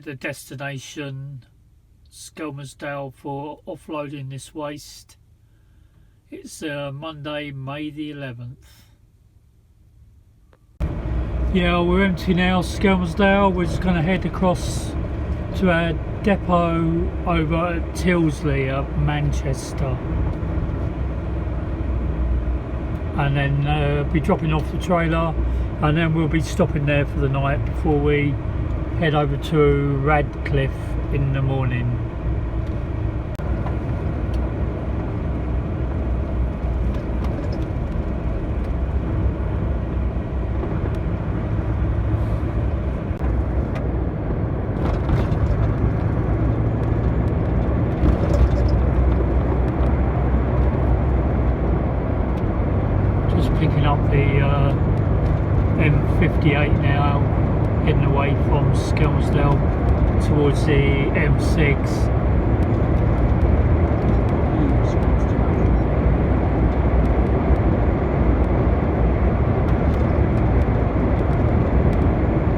at the destination, Skelmersdale, for offloading this waste. It's Monday, May the 11th. Yeah, we're empty now, Skelmersdale. We're just going to head across to our depot over at Tilsley at Manchester. And then be dropping off the trailer, and then we'll be stopping there for the night before we head over to Radcliffe in the morning. Picking up the M58 now, heading away from Skelmersdale towards the M6.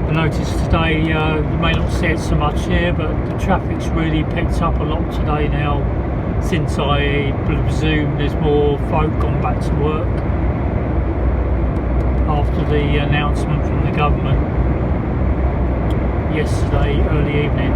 I noticed today, you may not see it so much here, but the traffic's really picked up a lot today now, since I presume there's more folk gone back to work after the announcement from the government yesterday early evening.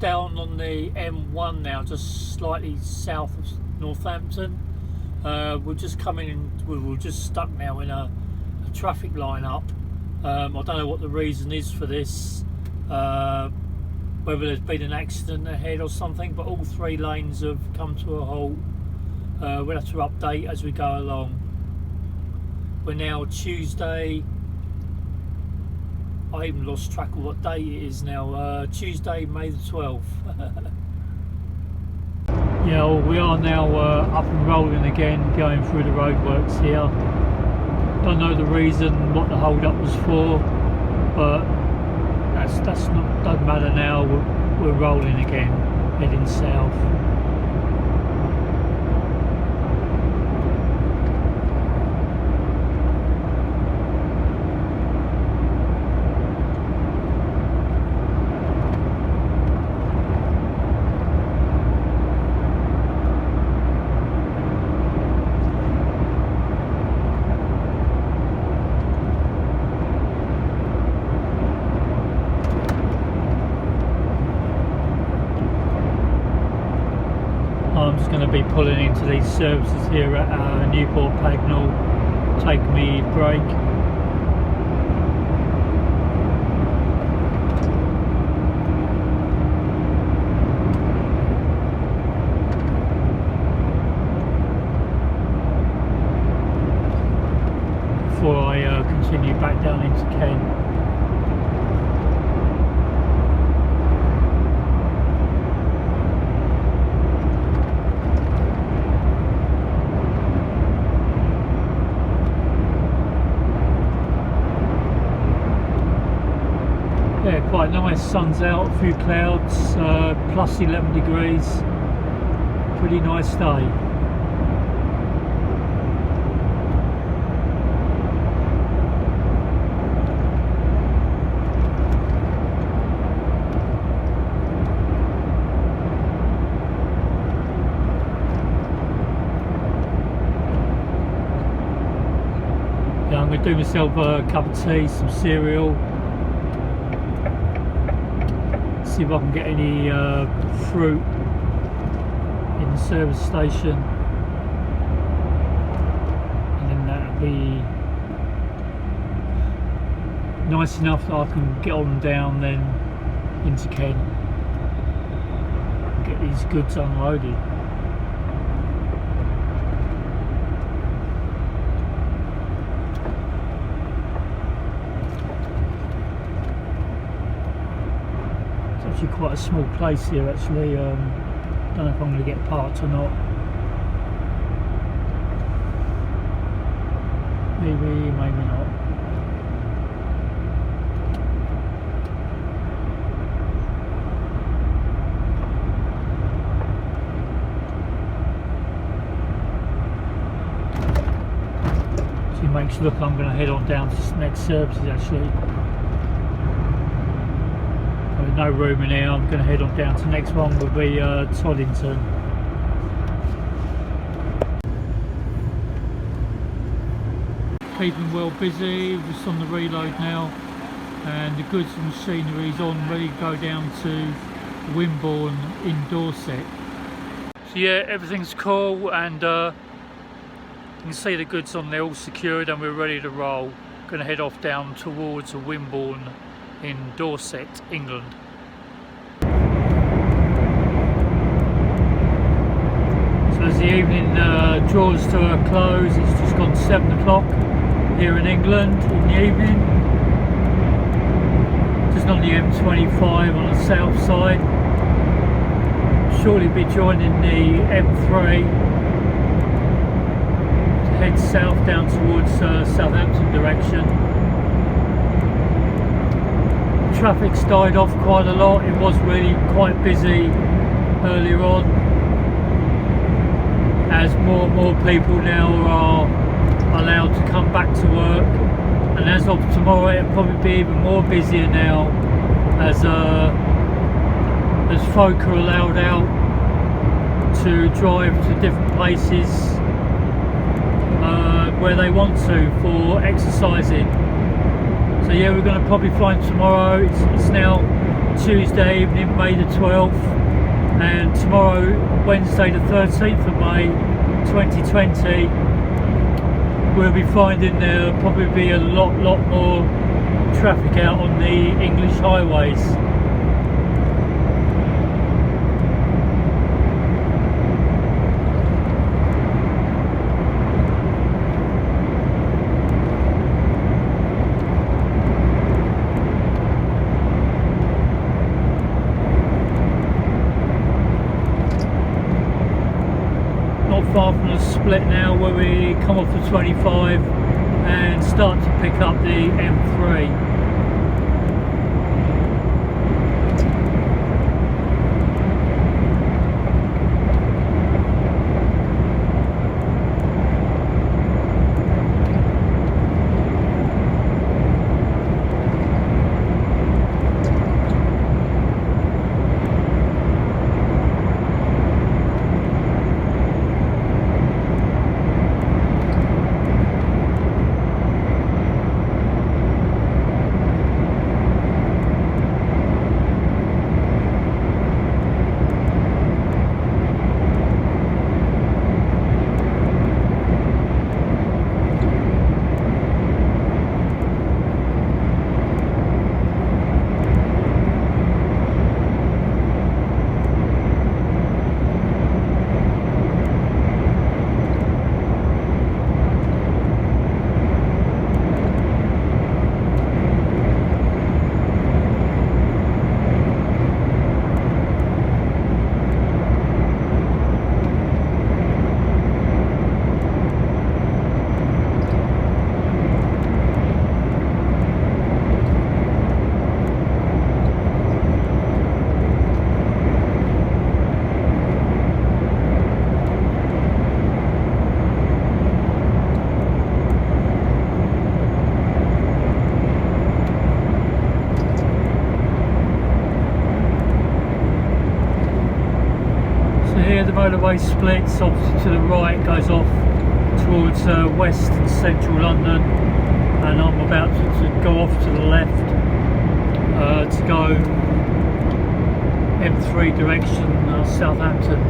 Down on the M1 now, just slightly south of Northampton. We're just coming in, we're just stuck now in a traffic line up. I don't know what the reason is for this, whether there's been an accident ahead or something, but all three lanes have come to a halt. We'll have to update as we go along. We're now Tuesday. I even lost track of what day it is now. Tuesday, May the 12th. Yeah, well, we are now up and rolling again, going through the roadworks here. Don't know the reason, what the hold up was for, but that's not, doesn't matter now. We're rolling again, heading south. I'm just going to be pulling into these services here at Newport Pagnell, take me a break. Before I continue back down into Kent. Yeah, quite nice, sun's out, a few clouds, plus 11 degrees, pretty nice day. Yeah, I'm going to do myself a cup of tea, some cereal. See if I can get any fruit in the service station, and then that'll be nice enough that I can get on down then into Kent and get these goods unloaded. actually quite a small place here actually. Don't know if I'm going to get parked or not. Maybe, maybe not. So it makes it look I'm going to head on down to this next services actually. With no room in here, I'm going to head on down to the next one will be Toddington. Keeping well busy, just on the reload now, and the goods and machinery is on, ready to go down to Wimborne in Dorset. So yeah, everything's cool, and you can see the goods on there all secured, and we're ready to roll. Going to head off down towards Wimborne in Dorset, England. So as the evening draws to a close, it's just gone 7 o'clock here in England in the evening. Just on the M25 on the south side. Shortly be joining the M3 to head south down towards Southampton direction. Traffic's died off quite a lot. It was really quite busy earlier on, as more and more people now are allowed to come back to work, and as of tomorrow it'll probably be even more busier now as folk are allowed out to drive to different places where they want to for exercising. So yeah, we're going to probably fly tomorrow. It's now Tuesday evening, May the 12th, and tomorrow, Wednesday the 13th of May 2020, we'll be finding there'll probably be a lot more traffic out on the English highways. Far from the split now, where we come off the 25 and start to pick up the M3. The motorway splits off to the right, goes off towards west and central London, and I'm about to go off to the left to go M3 direction, Southampton.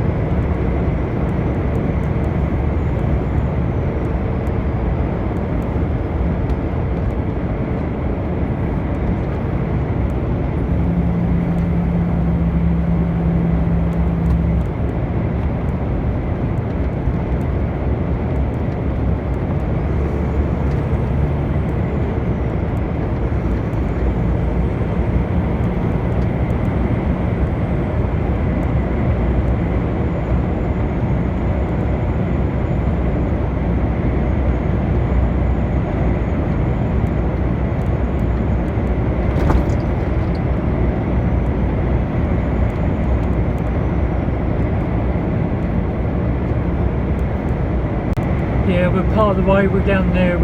we're part of the way. We're down there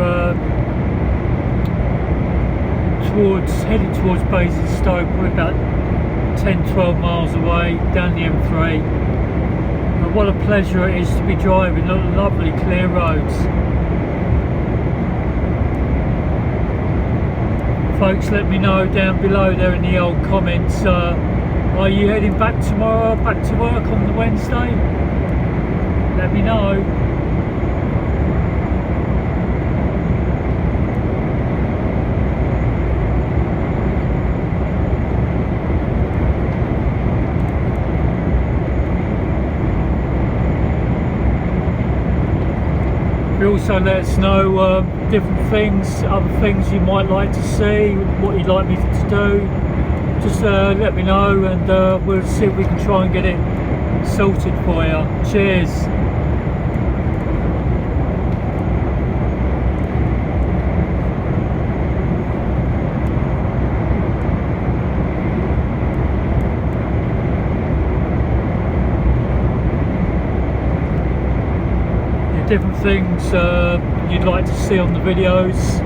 heading towards Basingstoke. We're about 10-12 miles away down the M3. And what a pleasure it is to be driving on lovely clear roads. Folks, let me know down below there in the old comments, are you heading back tomorrow, back to work on the Wednesday? Let me know. You also let us know different things, other things you might like to see, what you'd like me to do. Just let me know, and we'll see if we can try and get it sorted for you. Cheers. Different things you'd like to see on the videos.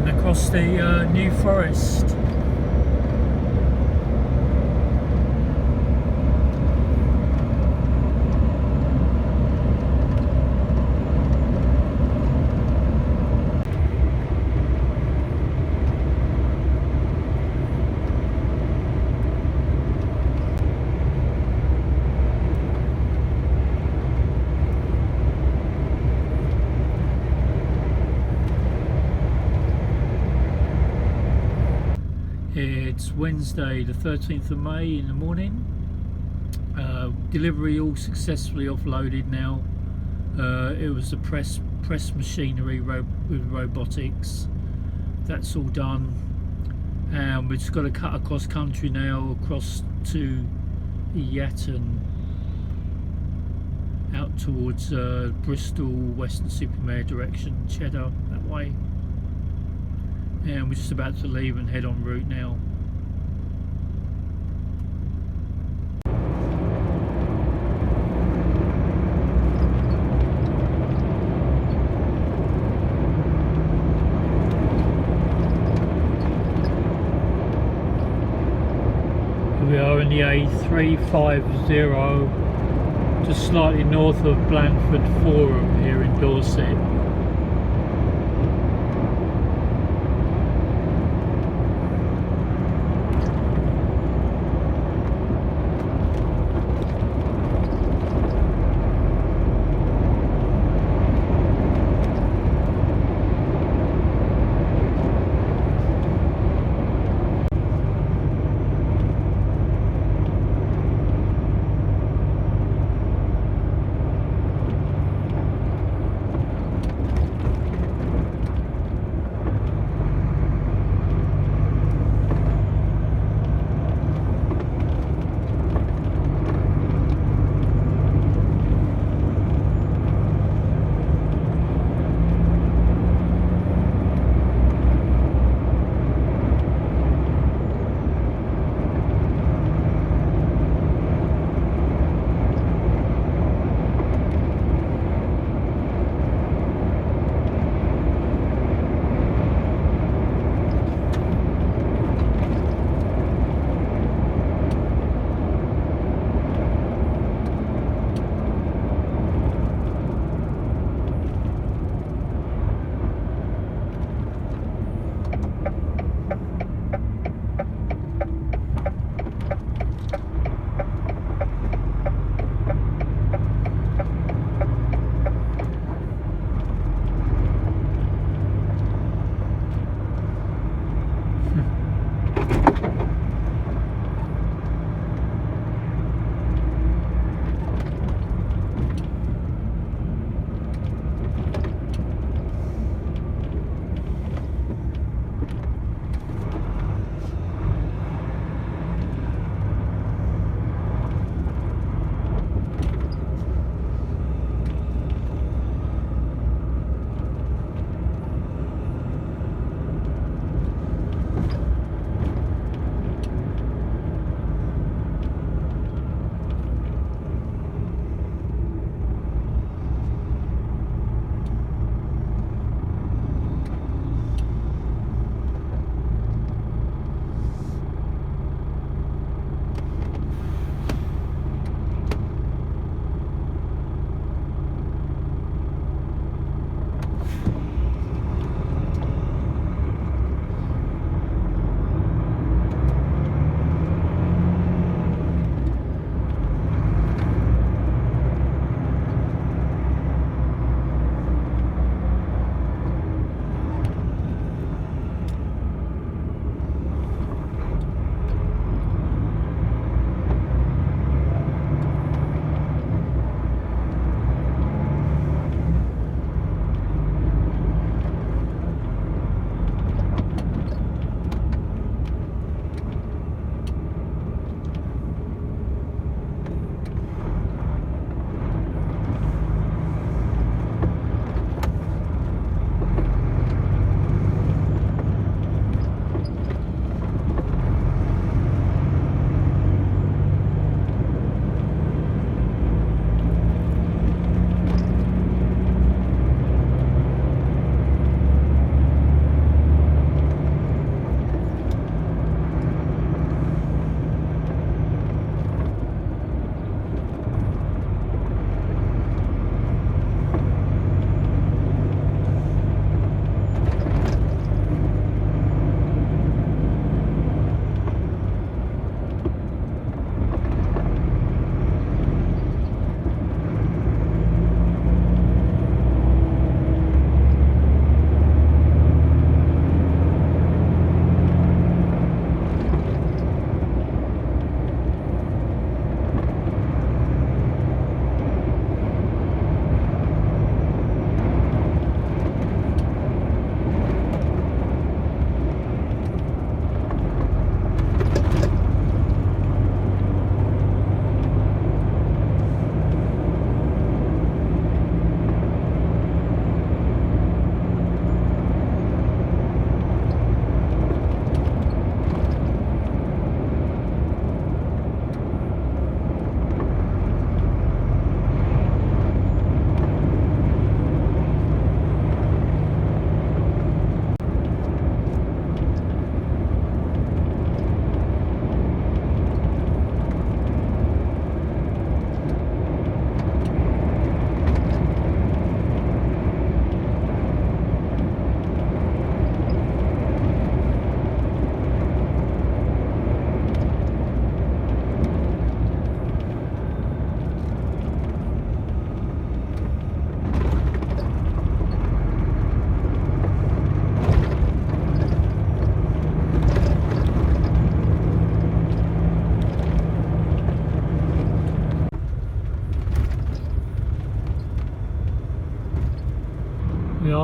Across the New Forest. It's Wednesday the 13th of May in the morning. Delivery all successfully offloaded now. It was the press machinery with robotics. That's all done, and we've just got to cut across country now, across to Yatton, out towards Bristol, Weston-super-Mare direction, Cheddar, that way. And we're just about to leave and head en route now. We are in the A350, just slightly north of Blandford Forum here in Dorset.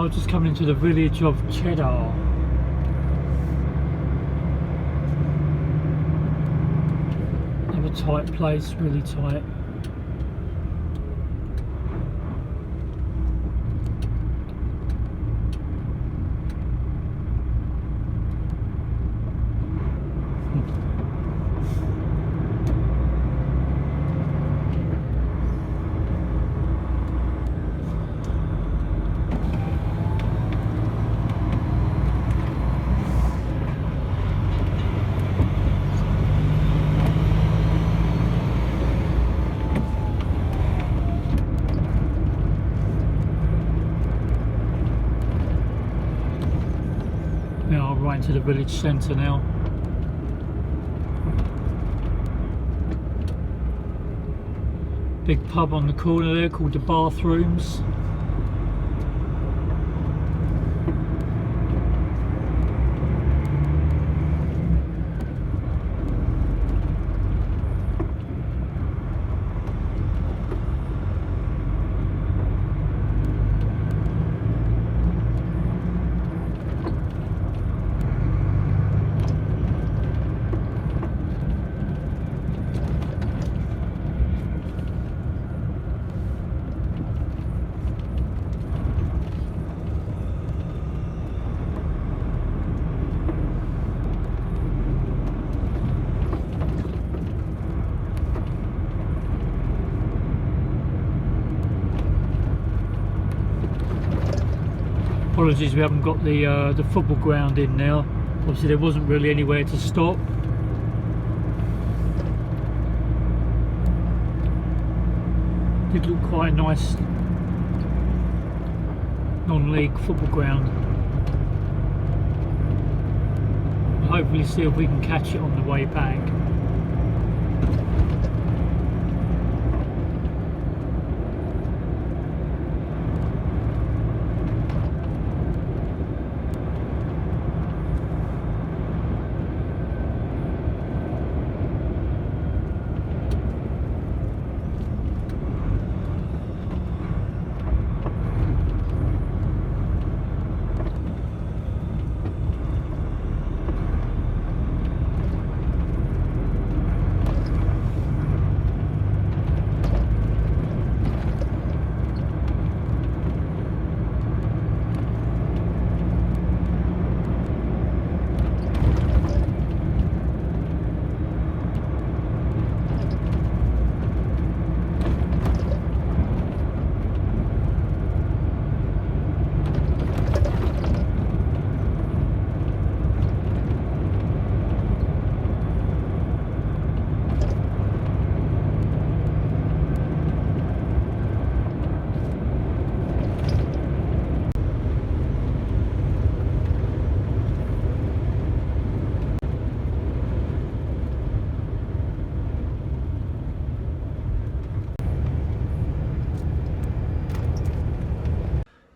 Yeah, just coming into the village of Cheddar. Another tight place, really tight. Now I'm right into the village centre now. Big pub on the corner there called the Bathrooms. Apologies, we haven't got the football ground in now. Obviously, there wasn't really anywhere to stop. Did look quite a nice non-league football ground. Hopefully, see if we can catch it on the way back.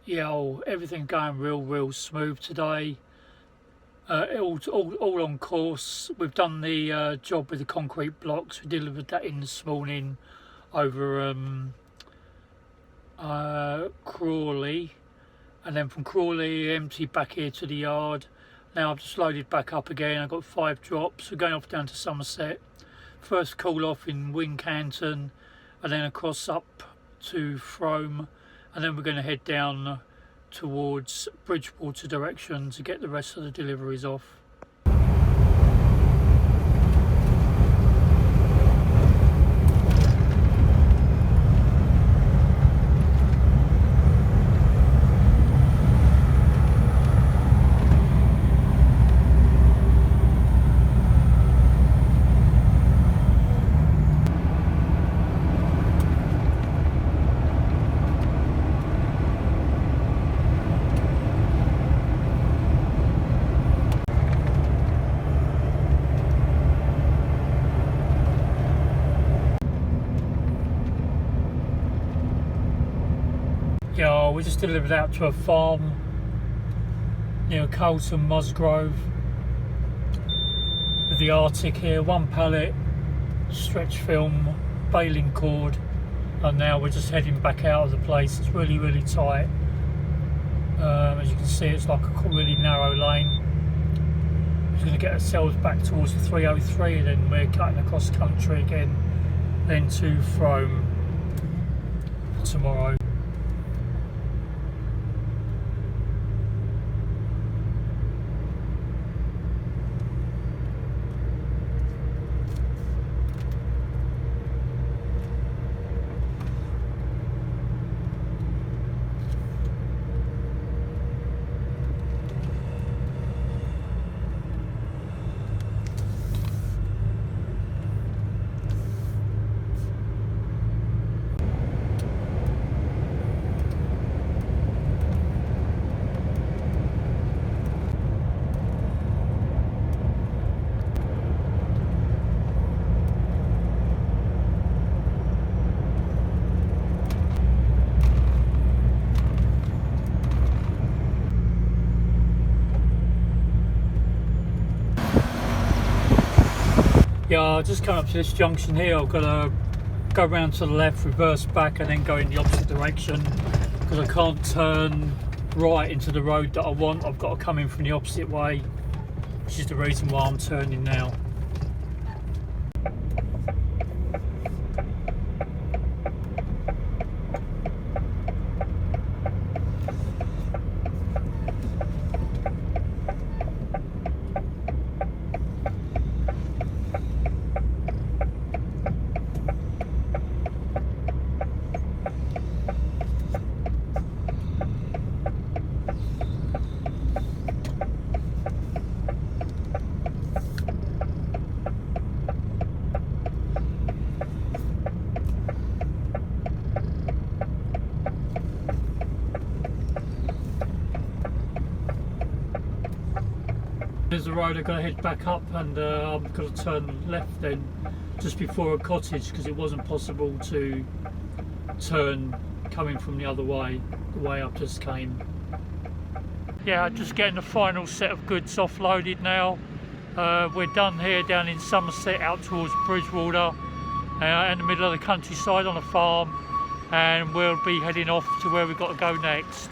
Yeah, everything going real smooth today. All on course. We've done the job with the concrete blocks. We delivered that in this morning over Crawley, and then from Crawley emptied back here to the yard. Now I've just loaded back up again. I've got 5 drops. We're going off down to Somerset. First call off in Wincanton, and then across up to Frome, and then we're going to head down towards Bridgewater direction to get the rest of the deliveries off. Yeah, we just delivered out to a farm near Carlton Musgrove with the Arctic here, 1 pallet, stretch film, baling cord, and now we're just heading back out of the place. It's really tight. As you can see, it's like a really narrow lane. We're going to get ourselves back towards the 303, and then we're cutting across country again, then to Frome tomorrow. Yeah, just come up to this junction here. I've got to go round to the left, reverse back, and then go in the opposite direction because I can't turn right into the road that I want. I've got to come in from the opposite way, which is the reason why I'm turning now. There's the road. I've got to head back up, and I'm going to turn left then just before a cottage because it wasn't possible to turn coming from the other way, the way I just came. Yeah, just getting the final set of goods offloaded now. We're done here down in Somerset out towards Bridgewater, in the middle of the countryside on a farm, and we'll be heading off to where we've got to go next.